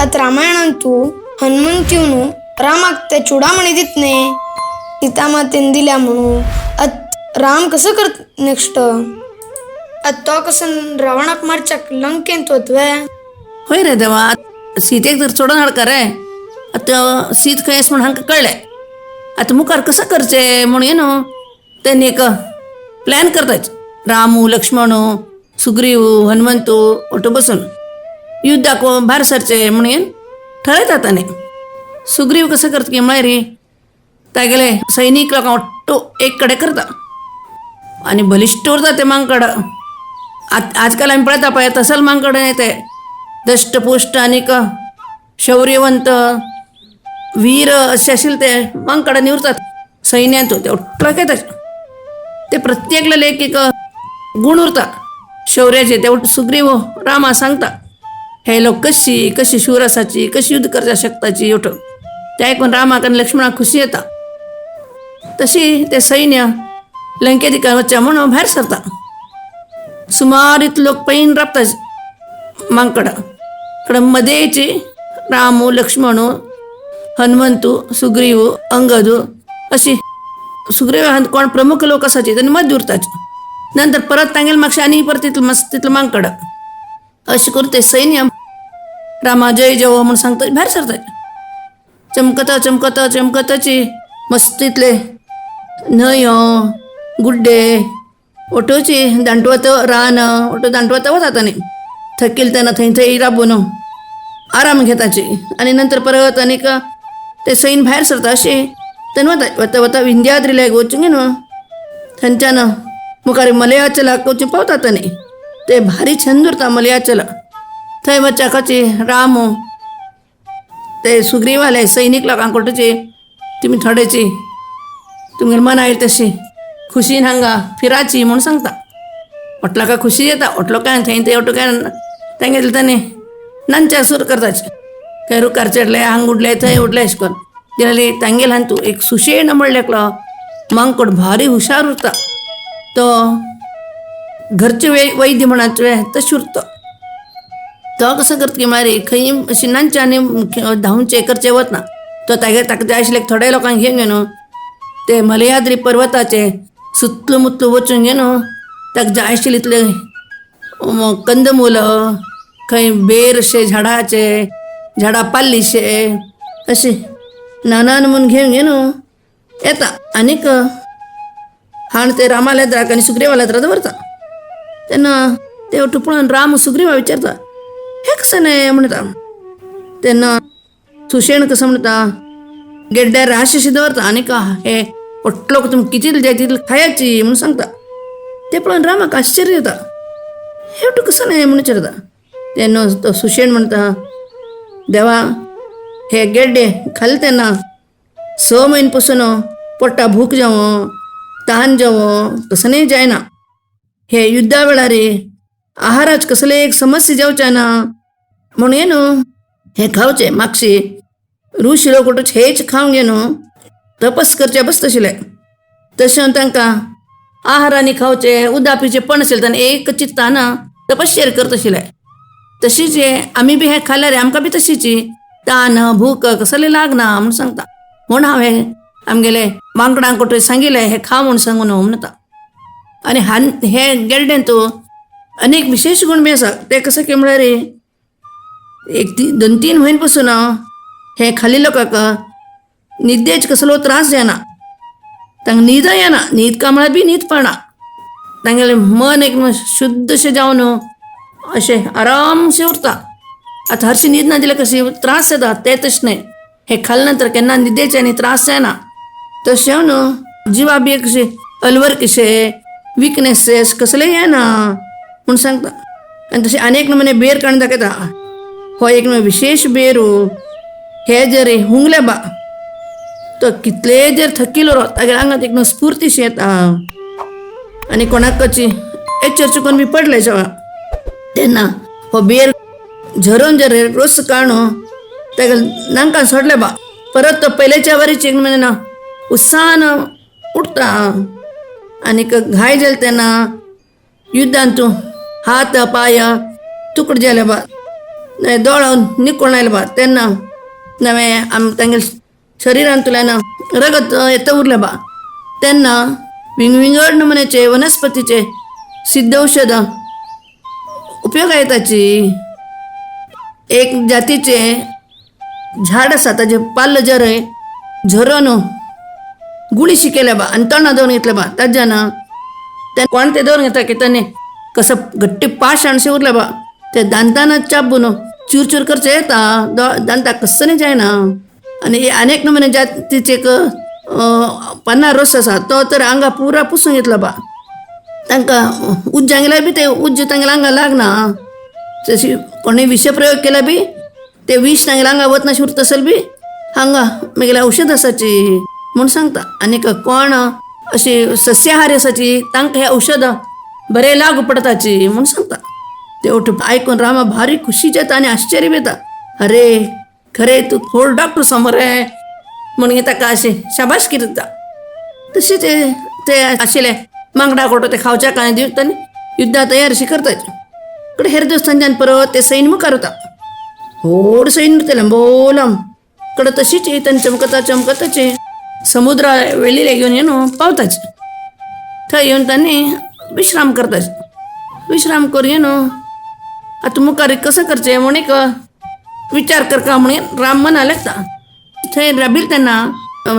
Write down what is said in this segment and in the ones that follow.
आता रामायणांतू हनुमंतीवनु रामाक ते चुडामणी दितने सीतामातेन दिल्या म्हणू अत राम कसं करत नेक्स्ट तो कसं रावणाक मारच्याक लंकेन तोतवे होय रे देवा सीतेक जर चोडून हाडका रे आता सीत खंय आसा म्हण हांकां कळ्ळें आता मुखार कसं करचें म्हण न्हू तेणी एक प्लॅन करताच रामू लक्ष्मणू सुग्रीव हनुमंतू ओटो बसून युद्धाक भायर सरचें म्हणून ठरयता ताणें सुग्रीव कसं करता की म्हळ्यार रे तागेले सैनीक लोकां ओट्टो एक कडेन करता आनी बलिश्ट उरता ते मांकड आजकाल आमी पळयता पळय तसलमान कडेन ते दष्टपुष्ट आनीक शौर्यवंत वीर अशे आशिल्ले ते मांकडांनी उरतात सैन्यांत ते ओट्टो घेतात ते प्रत्येकले एक गूण उरता शौर्याचे ते सुग्रीव रामा सांगता हे लोक कशी कशी शूर आसाची कशी युद्ध करच्या शकताची ओठो ते आयकून रामाक आनी लक्ष्मणाक खुशी येता तशी ते सैन्य लंकेत वच्चे म्हणून भायर सरता सुमार इतले लोक पैन राबता मांकडा मदेची रामू लक्ष्मणू हनुमंतू सुग्रीव अंगदू अशी सुग्रीव कोण प्रमुख लोक असाचे त्यांनी मध्य उरताचे नंतर परत तांगेल मागशे आनी परत तितलं मांकड अशें करून ते सैन्य रामा जय जय म्हणून सांगता भायर सरता चमकता चमकता चमकताची मस्त इतले न्हंयो गुड्डे ओटोची दांटवत रान ओटो दांटवत वता तांणी थकील तेन्ना थंय थंय राबून आराम घेताची आनी नंतर परत आनीक ते सैन भायर सरता अशें तेन्ना वता वता वता विंध्याद्री लेक वचूंक न्हू थंयच्यान मुखार मलयाचलाक वचून पावता तांणी ते भारी छंद उरता मलयाचल थंय वच्चा खाची राम ते सुग्रीवाले सैनीक लोकांक कोटची तुमी थोडेची तुमगेले मन आयली तशी खुशीन हांगा फिराची म्हूण सांगता ओटलाका खुशी येता ओटलो काय थंय ते ओटो काय तांगेले तांणी नांच्या सूर करताचे खंय रुखार चडले हांग उडले थंय उडले अशें करून दिले तांगेल हांव तूं एक सुशेण म्हणलेकलो मांकड भारी हुशार उरता तो घरचे वैद्य म्हणाचे तशें उरता तो कसो करता की म्हळ्यार खंय अशी नांचे आनी धांवचे करचे वतना तो ताका जाय आशिल्ले थोड्या लोकांक घेवन न्हू ते मलयाद्री पर्वताचे सुतलू मुतलू वचून न्हू ताका जाय आशिल्ले इतले कंदमूल खंय बेर अशे झाडाचे झाडां पाल्लीशे अशे नानान म्हूण घेवन न्हू येता आनीक हाण ते रामालेद्राक आनी सुग्रीवालेद्रा दवरता तेन्ना ते पळोवन राम सुग्रीवा विचारता हे कसं न्हय म्हणटा तेन्ना सुशेण कसं म्हणटा गेड्ड्यार राशेशी दवरता आनीक हे ओटलो तुमी कितें जाय तितलें खायाची म्हणून सांगता ते पळोवन रामाक आश्चर्य येता हे कसं न्हय म्हणून विचारता तेन्ना तो सुशेण म्हणटा देवा हे गेड्डे खाल्ले तेन्ना 6 म्हयने पासून पोट्टा भूक जावं तहान जावं कसं न्हय जायना हे युद्धा वेळार आहाराच कसले एक समस्या जावचे ना म्हणून न्हू हे खावचे मागशी ऋषी लोक हेच खावंक न्हू तपस करचे बस तशिले तशें तांकां आहारांनी खावचे उदापीचे पण आशिल्ले ताणें एक चित्तान तपश्चर्या करता आशिल्ले तशीच आमी बी हे खाल्यार आमकां बी तशीची तान भूक कसले लागना म्हूण सांगता म्हूण हांवें आमगेले मांकडांक कोठे सांगिल्लें हे खा म्हूण सांगून म्हणटा आनी हे गेड्डेन तूं अनेक विशेष गुण बी आसा ते कसं की म्हळ्यार एक 2-3 म्हयने पासून हे खाल्ले लोकांक न्हिदेच कसलो त्रास जायना तांकां न्हीद येना न्हीद कांबळां बी न्हीद पडना तांगेलें मन एक शुद्धशें जावन अशें आरामशें उरता आतां हरशीं न्हीद ना जाल्यार कशी त्रास जाता ते तशें न्हय हे खाल्ले नंतर केन्ना न्हिदेचे आनी त्रास जायना तशें न्हू जिवा बी कशें अलवर कशें विकनेस कसलें येना म्हूण सांगता आनी तशें आनीक नमुने बेर काडून दाखयता हो एक विशेष बेरू हे जर हुंगले बा तो कितले जर थकिलो ताच्या आंगात एक स्फूर्तीशी येता आनी कोणाक कशी एचर चुकून बी पडले जेव्हा तेन्ना हो बेर झरोन जर रोस काडून ताका नांकान सोडले बा परत तो पयलेच्या वरीची ना उत्साहान उठता आनीक घाय जाले तेन्ना युद्धान तूं हात पाय तुकड जाले बा दोळोवन निकोळ आयले बा तेन्ना नवे तांगे शरिरान तुल्यान रगत येता उरलें बा तेन्ना विंगड नमुन्याचे वनस्पतीचे सिद्ध औषधां उपयोग येताची एक जातीचे झाड आसा ताजे पाल्ल जरय झरोन गुळी शिकेल्या बा आनी तोंडां दवरून घेतले बा ताज्यान ते कोण ते दवरून घेता की ताणे कसं घट्टी पाषाण शे उरले बा ते दांतान चाबून चूर चूर करचे येता दांताक कसं नाही जायना आणि अनेक नमुने जातीचे एक पन्ना रोस आसा तो तर आंगा पुरा पुसून घेतला बा तांकां उज्जां गेल्यार बी ते उज्ज तांगेल्या आंगा लागना जशी कोणी विशप्रयोग केला बी ते विष तांगेल्या आंगा वतना उरत असेल बी हांगा मागीर औषध आसाची म्हूण सांगता आनीक कोण अशी सस्याहारी आसाची तांकां हे औषधां बरें लागू पडताची म्हूण सांगता तेवट आयकून रामा भारी खुशी जाता आनी आश्चर्य येता अरे खरे तू थोड डॉक्टर समोर रे म्हणून ताका अशें शाबासकी दिता तशी ते आशिल्ले मांगडा कोटो ते खावच्या कांय दिवता आनी युद्धा तयारशी करताचे कडे हेर दिवसांच्यान परत ते सैन्य मुखार वता व्हड सैन्य उरतलें बोलम कडे तशीच तांनी चमकताचे समुद्रा वेळीले घेवन येवन पावताचे थंय येवन तांणी विश्राम करताचे विश्राम करून येवन आतां मुखार कसं करचें म्हूण एक विचार करता म्हणून राम मना लागता थंय राबिल तेन्ना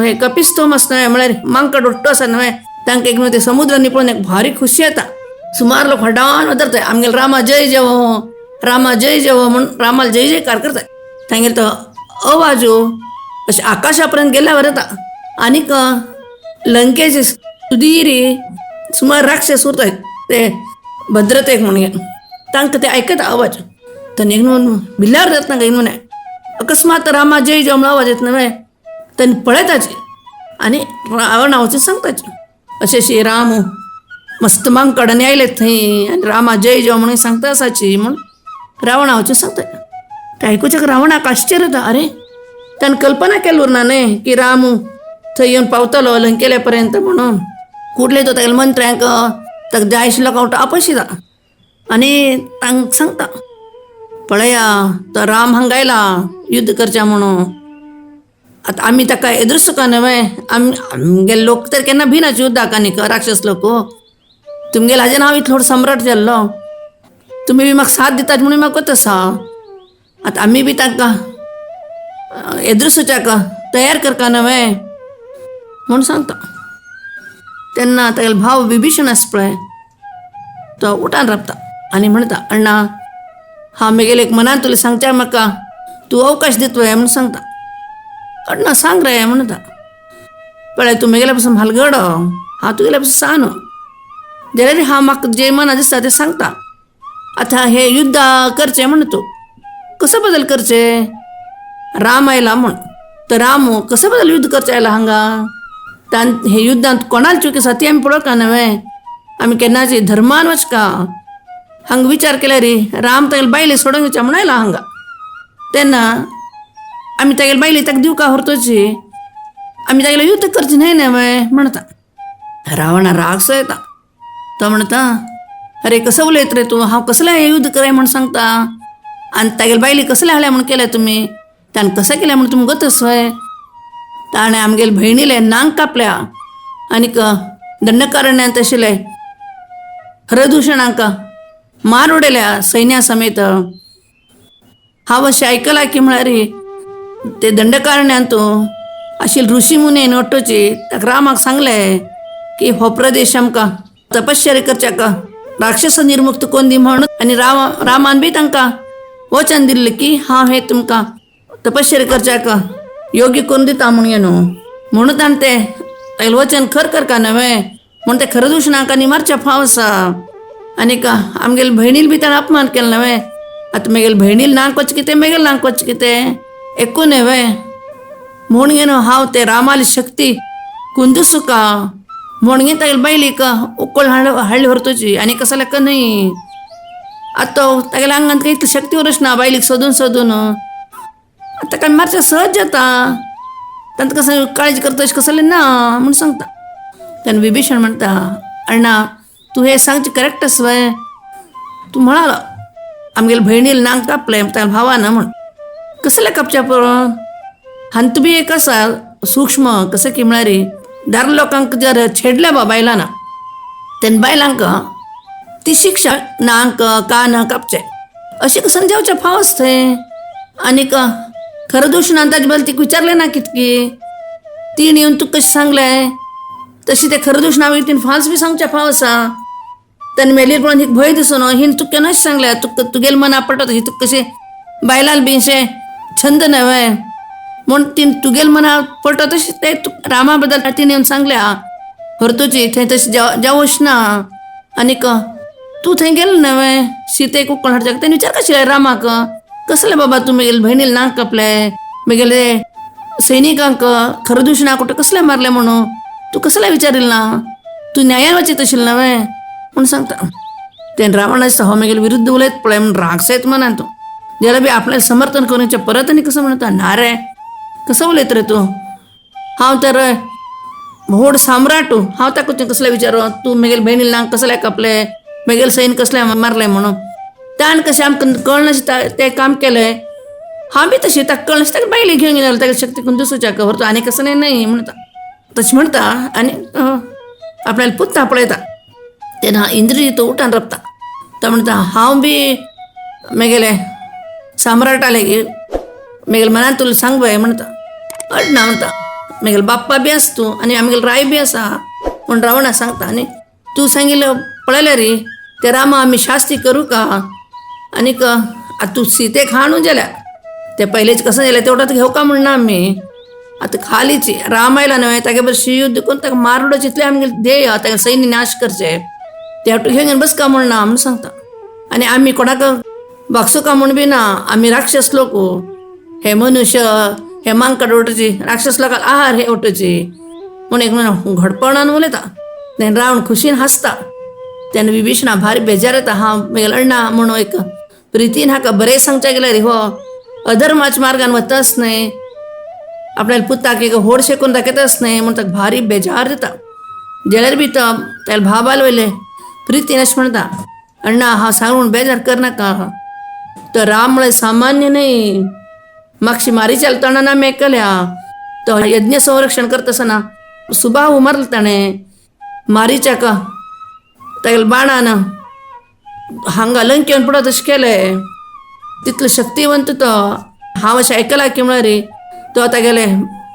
हे कपिस्तोमस न्हय म्हळ्यार मांकड उट्टो आसा न्हय तांकां एक ते समुद्र निपळून एक भारी खुशी येता सुमार लोक हडावन वदरताय आमगेले रामा जय जेवो म्हूण रामाला जय जयकार करताय तांगेले तो अवाजो अशें आकाशा पर्यंत गेल्यावर येता आनीक लंकेचे सुदीरी सुमार राक्षस उरताय ते भद्रतेक म्हणून तांकां ते आयकता आवाज तांणी एक म्हणून भिल्ल्यार जाता तांकां एक म्हणे अकस्मात रामा जय जय म्हणून आवाज येता न्हय तांणी पळयताचे आनी रावणाचें सांगताचे अशें अशी राम मस्त मांकडांनी आयले थंय आनी रामा जय जय म्हणून सांगता आसाची म्हूण रावणाचें सांगता ते आयकुचें रावणाक आश्चर्य येता अरे ताणें कल्पना केली उरना न्हय की राम थंय येवन पावतलो लंकेले पर्यंत म्हणून कुठले तो तागेल्या मंत्र्यांक ताका जाय आशिल्लो कावंट आपयशी जाता आनी तांकां सांगता पळया तो राम हांगा आयला युद्ध करचें म्हणून आतां आमी ताका एदुरसुका न्हय आमगे लोक तर केन्ना भिनाचे युद्धाक आनीक राक्षस लोक तुमगेले हाजें हांव इतलो सम्राट जाल्लो तुमी बी म्हाका साथ दितात म्हणून म्हाका कोत आसा आतां आमी बी तांकां एदुरसुच्याक तयार करता न्हय म्हूण सांगता तेन्ना तागेलो भाव विभीषण आसा पळय तो उठान राबता आनी म्हणटा अण्णा हांव म्हगेले एक मनान तुला सांगच्या म्हाका तूं अवकाश दितोय म्हूण सांगता अण्णा सांग रे म्हणटा पळय तूं म्हगेल्या पासून म्हालगड हांव तुगेल्या पासून सान जाल्यार हांव म्हाका जें मना दिसता तें सांगता आतां हे युद्ध करचें म्हण तूं कसो बदल करचें राम आयला म्हण तर राम कसो बदल युद्ध करचें आयला हांगा तान हे युद्धांत कोणाली चूक आसा ती आमी पळोवका न्हय आमी केन्नाची धर्मान वचका हांगा विचार केल्यार राम तागेले बायले सोडूंक येवचे म्हूण आयला हांगा तेन्ना आमी तागेले बायले ताका दिवका व्हरतोची आमी तागेलें युद्ध करचें न्हय न्हय म्हणटा रावणा राग सो येता तो म्हणटा अरे कसो उलयत रे तूं हांव कसलें हें युद्ध कराय म्हूण सांगता आनी तागेले बायली कसलें हाडल्या म्हूण केलें तुमी ताणें कशें केलें म्हूण तुमी गोतस वय ताणें आमगेले भयणीले नांग कापल्या आनीक दंडकारण्यात आशिल्ले हरदूषणांक मार उडयल्या सैन्या समेत हांव अशें आयकलां की म्हळ्यार ते दंडकारण्यात आशिल्ले ऋषी मुनी नोटोची ताका रामाक सांगलें की हो प्रदेश आमकां तपश्चर्या करच्याक राक्षस निर्मुक्त कोण दी म्हणून आनी रामान बी तांकां वचन दिल्लें की हांव हें तुमकां तपश्चर्या करच्याक योग्य करून दिता म्हणून न्हू म्हणून ताणें तें वचन खर करका न्हय म्हूण ते खरदूषणांक आनी मारच्या फाव आसा आनीक आमगेले भयणील बी ताणें अपमान केलें न्हय आतां म्हगेले भयणील नांक वचचें कितें म्हगेलें नांक वचचें कितें एकूच न्हय म्हूण न्हू हांव ते रामाली शक्ती कुंदुसुका म्हणून तागेले बायलीक उकळ हाडली व्हरतोची आनी कसं लेख न्हय आतां तागेल्या आंगांत काही इतली शक्ती उरच ना बायलीक सोदून सोदून आतां काय मारचें सहज जाता तांकां कसं काळजी करता अशें कसलें ना म्हूण सांगता तेन्ना विभीषण म्हणटा अण्णा तूं हें सांगचें करेक्ट आसा वय तूं म्हणालो आमगेल भयणील नांग कापले त्या भावानं म्हण कसले कापच्या पळोवन हांत बी एक आसा सूक्ष्म कसं की म्हळ्यार दार लोकांक जर छेडल्या बायलांना तेन्ना बायलांक ती शिक्षा नांक कान कापचे अशें कसं जेवचे फाव आसता थंय आनीक खरं दोश ना ताजे बद्दल तिका विचारलें ना कितकी तीन येवन तुका कशें सांगलें तशी ते खरं दोश ना तिने फाल्स बी सांगचे फाव आसा तेन्ना मेलीर पळोवन हिक भंय दिसून हिन तुका केन्ना अशें सांगलें तुगेले मना पडटा ही तुका कशें बायलांक बी अशें छंद न्हय म्हूण तीन तुगेले मना पडटा तशें ते रामा बद्दल तिने येवन सांगल्या हरतोची थंय तशें जावूच ना आनीक तूं थंय गेलें न्हय सीतेक उकोण हाडच्याक तेणे विचार कशें रामाक कसलें बाबा तूं म्हगेले भयणीले नांग कापले म्हगेले सैनिकांक खरं दुश ना कुठं कसलें मारलें म्हणून तूं कसलें विचारिल्लें ना तूं न्यायान वचीत आशिल्लें न्हय म्हूण सांगता तेन्ना रावणाचो हो म्हगेले विरुद्ध उलयत पळय म्हूण रागसा येता मनान तूं जाल्यार बी आपल्याला समर्थन करूनचें परत आनी कसं म्हणटा ना रे कसं उलयत रे तूं हांव तर व्हड सम्राट हांव ताका कसलें विचारो तूं म्हगेले भयणीले नांग कसलें कापले म्हगेले सैन कसलें मारलें म्हणून ताणें कशें आमकां कळनाशें तें काम केलें हांव बी तशी ताका कळनाशें ताका बायले घेवन गेलो ताका शक्ती करून दुसऱ्याच्या व्हरतो आनी कसं नाही म्हणटा तशें म्हणटा आनी आपल्याला पुत्ता पळयता तेन्ना इंद्रिय तो उठान रपता तो म्हणटा हांव बी म्हगेले सम्राटा लेगीत म्हगेले मनान तुला सांग बाय म्हणटा अडना म्हणटा म्हगेले बाप्पा बी आसा तूं आनी आमगेले राय बी आसा म्हूण रावणा सांगता आनी तूं सांगिल्लें पळयलें रे ते रामा आमी शास्ती करूं का आनीक आतां तूं सीतेक हाडूं जाल्यार ते पयलेच कसं जालें तेवढाच घेवका म्हणना आमी आतां खालीची राम आयला न्हय तागे बरें शियुद्ध करून ताका मारडो चितले आमगेले ध्येय तागे सैन्य नाश करचे ते हाटू घेवन बसका म्हणना म्हूण सांगता आनी आमी कोणाक बागसुका म्हूण बी ना आमी राक्षस लोक हे मनुष्य हे मांकड ओटोची राक्षस लोकांक आहार हे ओटोची म्हूण एक घडपणान उलयता तेन्ना रावण खुशीन हांसता तेन्ना विभीषणा भारी बेजार येता हांव म्हगेलो अण्णा म्हणून एक प्रितीन हाका बरें सांगचें गेल्यार हो अधर्माच्या मार्गान वताच न्हय आपल्याला पुताक एक होड शेकून दाखयताच न्हय म्हूण ताका भारी बेजार जाता जाल्यार बी तो त्याला भाबाल वयले प्रितीन अशें म्हणटा अण्णा हांव सांगून बेजार करनाका तो राम म्हळ्यार सामान्य न्हय मागशी मारीच्या तणान आमी आयकल्या तो यज्ञ संरक्षण करता आसतना सुबाहू मारलो ताणें मारीच्याक तागेले बाणान हांगा लंकेन पडत अशें केलें तितलो शक्तिवंत तो हांव अशें आयकलां की म्हळ्यार तो तागेले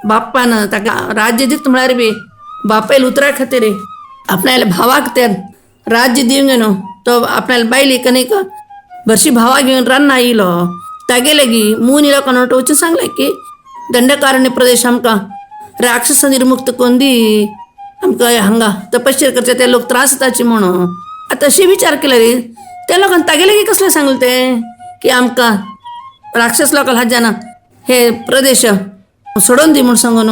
बाप्पान ताका राज्य दिता म्हळ्यार बी बापायले उतरा खातीर आपणाल्या भावाक ते राज्य दिवंक न्हू तो आपणाल्या बायलीक आनीक बरशी भावा घेवन रान्ना आयलो तागे लेगी मुनी लोकांना वचून सांगलें की दंडकारण्य प्रदेश आमकां राक्षस निर्मुक्त करून दी आमकां हांगा तपश्चर्या करचे ते लोक त्रास जाताचे म्हणून आतां अशी विचार केले रे त्या लोकांनी तागे लेगी कसलें सांगलें तें की आमकां राक्षस लोकांक हाज्यान हे प्रदेश सोडून दी म्हूण सांगून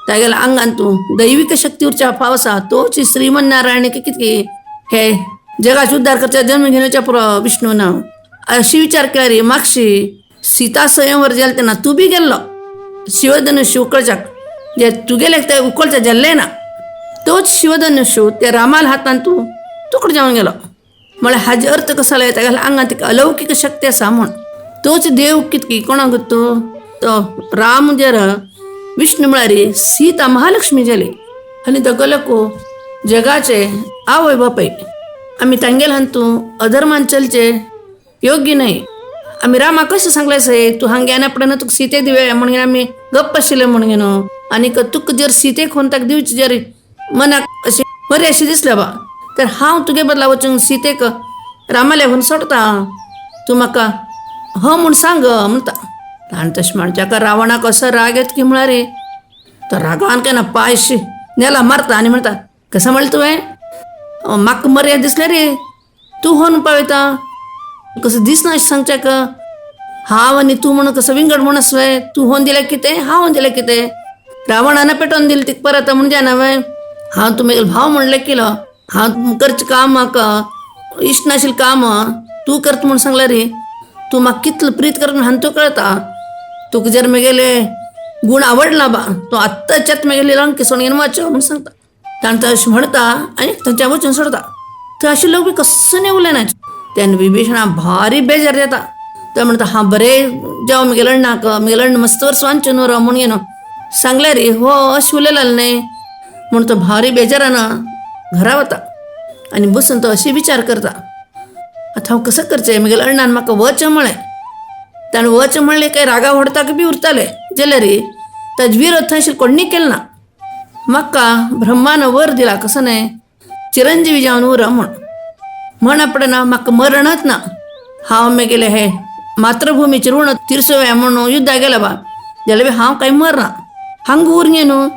तागेल्या आंगान तूं दैवीक शक्ती उरच्या फाव आसा तोच श्रीमन नारायण कितकी हे जगाचे उद्धार करचे जन्म घेवच्या पुरो विष्णून अशी विचार केला रे मागशी सीता स्वयंवर जालें तेन्ना तूं बी गेल्लो शिवधनुष्य उखळच्याक जे तुगेले ते उखळचे जाल्लें ना तोच शिवधनुष्य त्या रामाल हातान तूं तुकडो जावन गेलो म्हळ्यार हाजे अर्थ कसो जालो तागेल्या आंगान तिका अलौकीक शक्ती आसा म्हूण तोच देव कितकी कोणाक गोतू तो राम जर विष्णू म्हळ्यार सीता महालक्ष्मी जाली आनी दोगोलको जगाचे आवय बापाय आमी तांगेल हांतू अधर्मान चलचे योग्य न्हय आमी रामाक कशें सांगलें सय तूं हांगा गेना पडना तुका सीते दिवे म्हणून आमी गप्प आशिल्ले म्हणून न्हू आनीक तुका जर सीतेक खोन ताका दिवची जर मनाक अशें बरें अशें दिसलें बा तर हांव तुगे बदला वचून सीतेक रामाले व्हरून सोडता तूं म्हाका हो म्हूण सांग म्हणटा आनी तशें म्हण जाका रावणाक असो राग येता की म्हळ्यार तो रागान केन्ना पायशी नेला मारता आनी म्हणटा कसं म्हणलें तुवें म्हाका मर्याद दिसलें रे तूं होन पावयता कसं दिसना अशें सांगच्याक हांव आनी तूं म्हणून कसं विंगड म्हूण आसय तूं होन दिलें कितें हांव होन दिलें कितें रावणान पेटोवन दिलें तिका परत म्हणजे न्हय हांव तुमगे भाव म्हणलें केलो हांव करचें काम म्हाका इश्ट नाशिल्लें काम तूं करता म्हूण सांगलें रे तूं म्हाका कितलो प्रीत करता हांव तूं कळटा तुका जर म्हगेले गूण आवडला बा तूं आत्ताच्यात म्हगेली लंके सोडून वचो म्हूण सांगता ताणें तो अशें म्हणटा आनी थंयच्या वचून सोडता थंय अशें लोक बी कसो उलयना त्यानं विभीषणा भारी बेजार येता तर म्हणता हा बरे जेव्हा मी गेलं मस्त वर्ष वांचून र म्हणून येणं सांगल्या रे हो शिवलेलं नाही म्हणून तो भारी बेजारानं घरा होता आणि बसून तो अशी विचार करता आता हांव कसं करचें म्हगेले अण्णान म्हाका वच म्हळें ताणें वच म्हणलें काय रागा व्हडताक बी उरताले जाल्यार रे ताज विरोध थंयसर कोणी केलो ना म्हाका ब्रह्मानं वर दिला कसं नाही चिरंजीवी जावन उर म्हण पडना म्हाका मरणच ना हांव म्हगेलें हे मातृभुमीचें ऋण तिरसोव्या म्हणून युद्धा गेला बा जाल्यार बी हांव कांय मरना हांग उर न्ही न्हू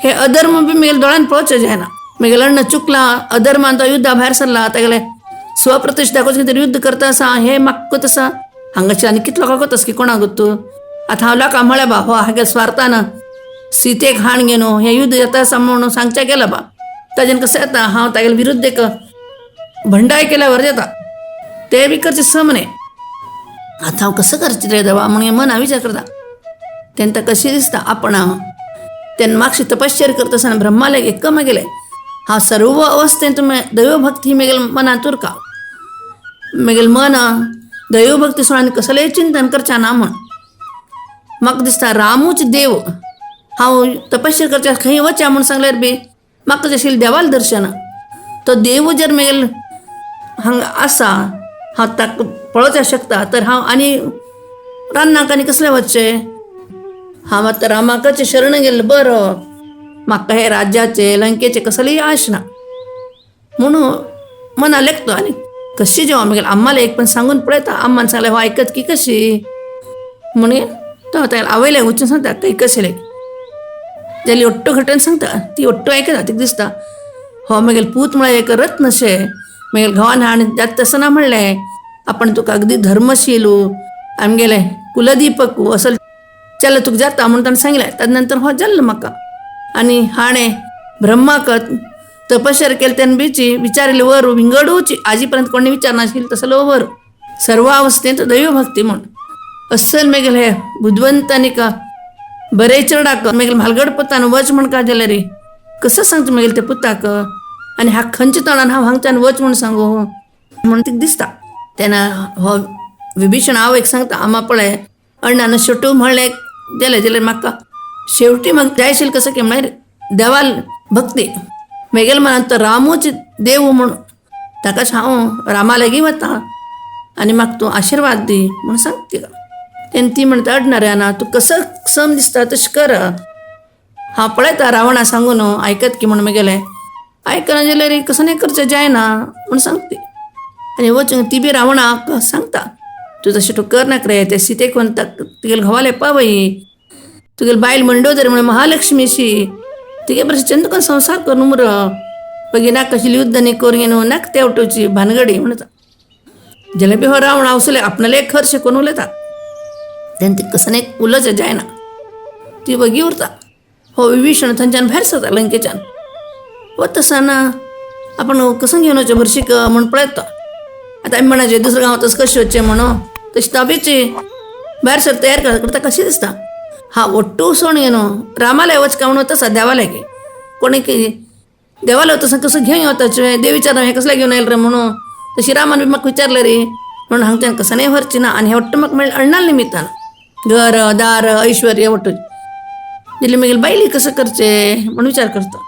हे अधर्म बी म्हगेल्या दोळ्यान पळोवचें जायना म्हगेलें अण्ण चुकला अधर्मान तो युद्धा भायर सरला तेगेलें स्वप्रतिश्ठ दाखोवचें कितें युद्ध करता आसा हे म्हाका कोत आसा हांगाचे आनी कितलो लोकांक कोत की कोणाक तूं आतां हांव लोकांक म्हळें बा हो हागे स्वार्थान सीतेक हाण घे न्हू हें युद्ध जाता आसा म्हणून सांगचें गेलां बा ताजेन कसं येता हांव तागेले विरुद्ध एक भंडाय केल्यावर जाता ते बी करचें समने आतां हांव कसं करचें रे देवा म्हणून मना विचार करता तेन्ना कशी दिसता आपणा तेन्ना मागशी तपश्चर्या करता आसतना ब्रह्माले एक म्हगेलें हांव सर्व अवस्थेंत दैवभक्ती म्हगेल्या मनांत उरका म्हगेलें मन दैवभक्ती सोडून आनी कसलेंय चिंतन करचें ना म्हण म्हाका दिसता रामूच देव हांव तपश्चर्या करचें खंय वचें म्हूण सांगल्यार बी म्हाका जशें देवाल दर्शना तो देव जर म्हगेल हांगा आसा हांव ताका पळोवचें शकता तर हांव आनी रान्नाक आनी कसलें वचचें हांव आतां रामाकाचें शरण गेल्लो बरो म्हाका हे राज्याचे लंकेचे कसलीय आश ना म्हणून मना लेखतो आनी कशी जेव्हा म्हगेलें आम्माले एक पण सांगून पळयता आम्मान सांगलें हो आयकत की कशी म्हणून तो ताका आवयल्याक वचून सांगता काही कशें जाल्यार ओट्टो घटन सांगता ती ओट्टो आयकता तिका दिसता हो म्हगेलें पूत म्हळ्यार एक रत्न अशें म्हगेलें घोवान हाण जाता तसं ना म्हणलें आपण तुका अगदी धर्मशीलू आमगेले कुलदीपकू असं चल तुका जाता म्हणून ताणें सांगलें ताजे नंतर हो जाल्लो म्हाका आनी हाणें ब्रह्माक तपश्चर्या केली तेन्ना बीची विचारिल्लें वर विंगडूच आजी पर्यंत कोणी विचारनाशिल्लें तसलो वर सर्व अवस्थेंत दैवभक्ती म्हूण अस्सल म्हगेलें हे बुद्धवंत आनीक बरे चडाक म्हगेलें म्हालगड पुतान वच म्हण काय जाल्यार रे कसं सांगता म्हगेलें त्या पुताक आनी हाका खंयच्या तोंडान हांव हांगच्यान वच म्हूण सांगू म्हणून तिका दिसता तेन्ना हो विभीषण आवयक सांगता आम्हा पळय अण्णान शेवटू म्हणलें जाल्यार म्हाका शेवटी म्हाका जाय आशिल्लें कसं की म्हळ्यार देवाल भक्ती म्हगेल्या मनांत तो रामूच देव म्हूण ताकाच हांव रामा लागीं वता आनी म्हाका तूं आशिर्वाद दी म्हूण सांगता तिका तेन्ना ती म्हणटा अडणाऱ्या ना तूं कसं सम दिसता तशें कर हांव पळयता रावणा सांगू न्हू आयकत की म्हूण म्हगेलें आयकना जाल्यार कसं नाही करचें जायना म्हूण सांगता ती आनी वचून ती बी रावणाक सांगता तूं तशें तूं कर नाक रे ते सीतेक म्हणटा तुगेले घोवाले पावय तुगेले बायल मंडोदरी म्हण महालक्ष्मीशी तिगे बरें चंदकन संवसार कर न्हू मुरो पगी नाक कशी युद्ध न्ही करूं न्हू नाक तेवटोची भानगडी म्हणटा जाल्यार बी हो रावण आवसले आपणाले खर्च करून उलयता तेन्ना ती कसं नाही उलोवचें जायना ती बगी उरता हो विभीषण थंयच्यान भायर सरता लंकेच्यान वता आसतना आपण कसं घेवन वचचें भरशीक म्हूण पळयता आतां आमी म्हणाचें दुसऱ्या गांवांत कशें वचचें म्हणून तशी ताबेची भायर सर तयार करता कशी दिसता हा ओट्टू सोण न्हू रामालय वचका म्हणून वता आसा देवालय कोणी देवालय वता कसं घेवन वताचें देवीच्या हें कसलें घेवन आयलें रे म्हणून तशी रामान बी म्हाका विचारलें रे म्हणून हांगा कसं नाही व्हरची ना आनी हें ओट्टू म्हाका मेळ्ळें अण्णाल निमित्तान घर दार ऐश्वर्य ओट्टू जाल्यार म्हगेलें बायली कसं करचें म्हणून विचार करता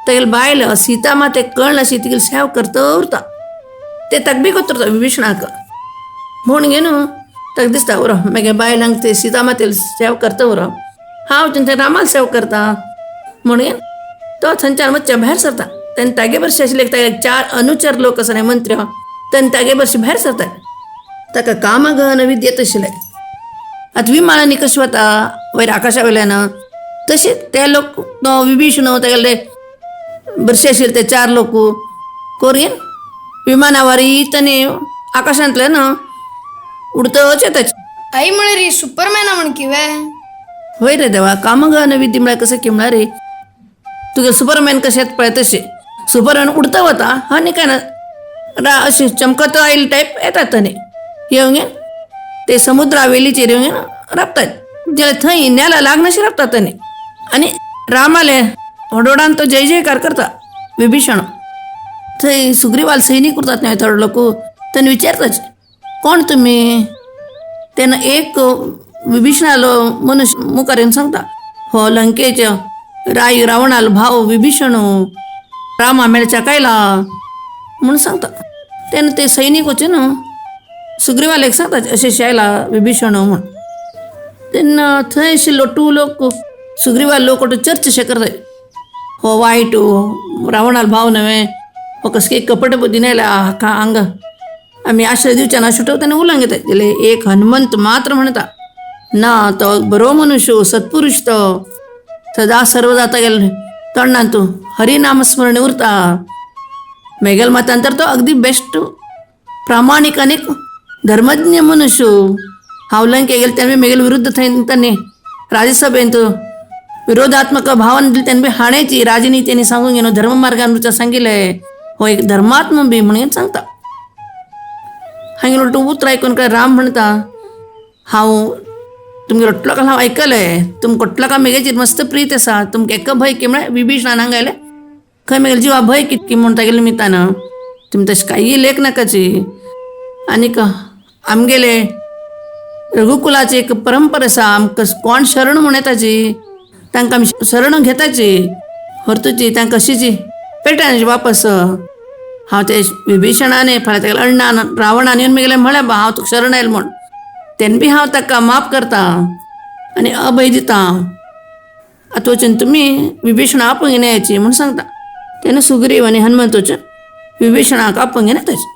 तेगेलें बायल सीता मातेक कळना अशी तिगेली सेवा करता उरता ते ताका बी कोत्तरता विभीषणाक म्हूण घे न्हू ताका दिसता उरो मागे बायलांक ते सीता मातेल सेवा करता उरो हांव ते रामाल सेवा करता म्हणून तो थंयच्यान वच्चे भायर सरता तेन्ना तागे बरशी आशिल्ले तागे 4 अनुचर लोक आसा मंत्री तेन्ना तागे बरशी भायर सरता ताका कामगहन विद्येत आशिल्ले आतां विमानांनी कशें वता वयर आकाशा वयल्यान तशें ते लोक तो विभीषण तेगेले बरशी आशिल्ले ते 4 लोक कोरीन विमानावर इतनी आकाशांतल्यान उडतच येताचे आई म्हळे रे सुपरमॅना म्हण किवे होय रे देवा कामगहन विद्या म्हळ्यार कसं की म्हळ्यार रे तुगे सुपरमॅन कशें येता पळय तशें सुपरमॅन उडता वता आनी काय ना अशें चमकत आयले टायप येतात ताणे येवंगे ते समुद्रा वेलीचेर येवंगे राबतात जाल्यार थंय नेला लागनाशें राबतात ताणे आनी रामाले हडोडान तो जय जयकार करता विभीषण थंय सुग्रीवाल सैनीक उरतात न्हय थोडे लोक त्यानं विचारताच कोण तुम्ही. त्यानं एक विभीषणाला मनुष्य मुखार येऊन सांगता हो लंकेच्या रावणाला भाव विभीषण रामा मेळच्या कायला म्हणून सांगता. त्यानं ते सैनिक होते ना सुग्रीवाला एक सांगतात असे शायला विभीषण म्हण. त्यांना थंय आशिल्लो टू लोक सुग्रीवाल लोक चर्चा करताय हो वायट रावणाला भाव नव्हे हो कस काही कपडे दिनायला का अंग आम्ही आश्रय दिवच्यानं सुटव त्याने उलंग घेतात त्याला एक हनुमंत मात्र म्हणता ना तो बरो मनुष्य सत्पुरुष तो सदा सर्व जाता गेल तोंडां तू हरिनामस्मरण उरता मेघल मतांतर तो अगदी बेस्ट प्रामाणिक अनेक धर्मज्ञ मनुष्य हावलंके गेले त्याने मेघल विरुद्ध थंय त्यांनी राज्यसभेत विरोधात्मक भावना दिली त्यांनी हाण्याची राजनीतीने सांगून घेणं धर्ममार्गानुसार सांगितलंय हो एक धर्मात्म बी म्हणून सांगता. हांगे उलट उतर ऐकून काय राम म्हणता हांव तुमगे रोटलो का हांव ऐकलंय तुम कोटलो का मेघाची मस्त प्रीत आसा तुमका एका भंय की म्हळ्यार विभीषणान हांगायले खंय मेघल जिवा भंय कितकी म्हणटा गेले मितान तुमी तशें काही लेख नाकाची. आनीक आमगेले रघुकुलाची एक परंपरा आसा आमकां कोण शरण म्हण येताची तांकां आमी शरण घेताची हरतुची तांकां कशीची पेटाची वापस. हांव ते विभीषणाने फाल्यां तेगेल्या अण्णान रावणान येवन मेगलें म्हळें बा हांव तुका शरण आयलें म्हण तेन्ना बी हांव ताका माफ करता आनी अभय दिता आतां वचून तुमी विभीषणा आपोवन घेवन येयाची म्हूण सांगता. तेन्ना सुग्रीव आनी हनुमंत वचून विभीषणाक आपोवन घेवन येताचे.